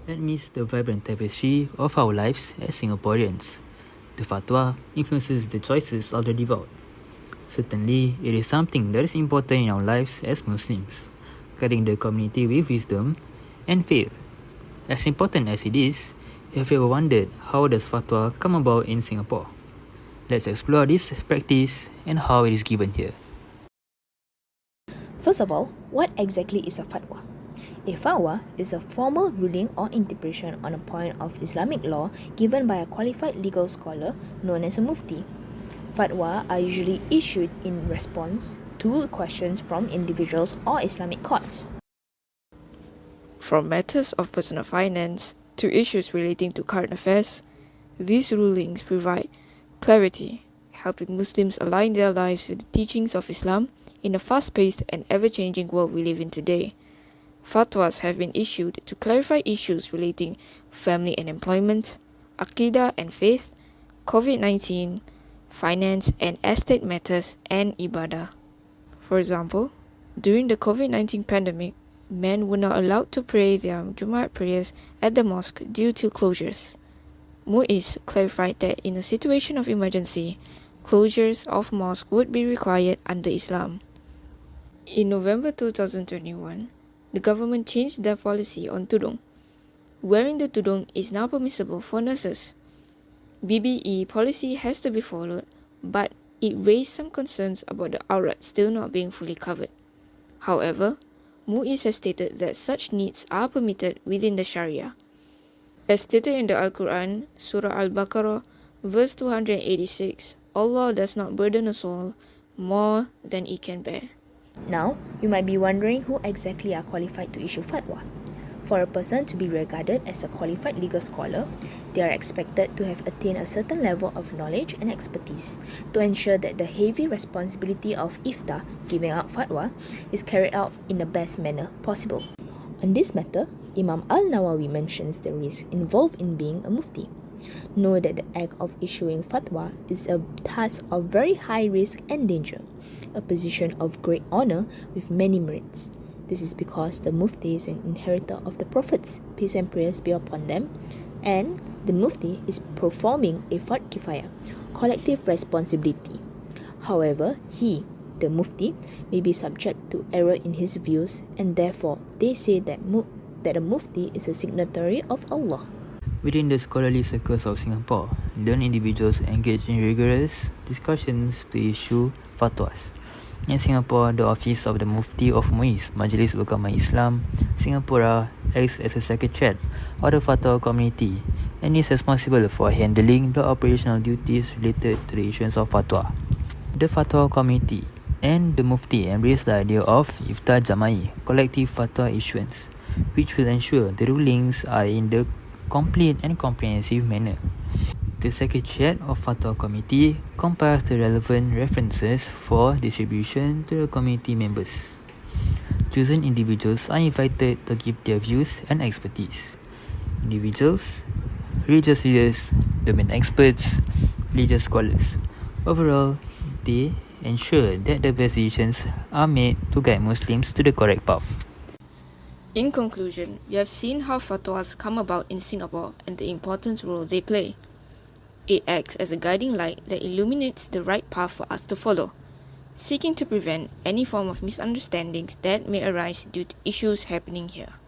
amidst the vibrant tapestry of our lives as Singaporeans. The fatwa influences the choices of the devout. Certainly, it is something that is important in our lives as Muslims, guiding the community with wisdom and faith. As important as it is, have you ever wondered how does fatwa come about in Singapore? Let's explore this practice and how it is given here. First of all, what exactly is a fatwa? A fatwa is a formal ruling or interpretation on a point of Islamic law given by a qualified legal scholar known as a mufti. Fatwa are usually issued in response to questions from individuals or Islamic courts. From matters of personal finance to issues relating to current affairs, these rulings provide clarity, helping Muslims align their lives with the teachings of Islam in the fast-paced and ever-changing world we live in today. Fatwas have been issued to clarify issues relating family and employment, Aqidah and faith, COVID-19, finance and estate matters, and ibadah. For example, during the COVID-19 pandemic, men were not allowed to pray their Jumaat prayers at the mosque due to closures. Muiz clarified that in a situation of emergency, closures of mosques would be required under Islam. In November 2021, the government changed their policy on tudung. Wearing the tudung is now permissible for nurses. BBE policy has to be followed, but it raised some concerns about the aurat still not being fully covered. However, Muiz has stated that such needs are permitted within the Sharia. As stated in the Al-Quran, Surah Al-Baqarah, verse 286, Allah does not burden a soul more than it can bear. Now, you might be wondering who exactly are qualified to issue fatwa. For a person to be regarded as a qualified legal scholar, they are expected to have attained a certain level of knowledge and expertise to ensure that the heavy responsibility of ifta, giving out fatwa, is carried out in the best manner possible. On this matter, Imam Al-Nawawi mentions the risk involved in being a mufti. Know that the act of issuing fatwa is a task of very high risk and danger, a position of great honor with many merits. This is because the mufti is an inheritor of the prophets, peace and prayers be upon them, and the mufti is performing a fard kifayah, collective responsibility. However, he, the mufti, may be subject to error in his views, and therefore they say that a mufti is a signatory of Allah. Within the scholarly circles of Singapore, learned individuals engage in rigorous discussions to issue fatwas. In Singapore, the office of the Mufti of MUIS, Majlis Ulama Islam, Singapura, acts as a secretariat of the fatwa community and is responsible for handling the operational duties related to the issuance of fatwa. The fatwa community and the Mufti embrace the idea of iftar jamai, collective fatwa issuance, which will ensure the rulings are in the complete and comprehensive manner. The Secretariat of Fatwa Committee compiles the relevant references for distribution to the committee members. Chosen individuals are invited to give their views and expertise. Individuals, religious leaders, domain experts, religious scholars. Overall, they ensure that the best decisions are made to guide Muslims to the correct path. In conclusion, we have seen how fatwas come about in Singapore and the important role they play. It acts as a guiding light that illuminates the right path for us to follow, seeking to prevent any form of misunderstandings that may arise due to issues happening here.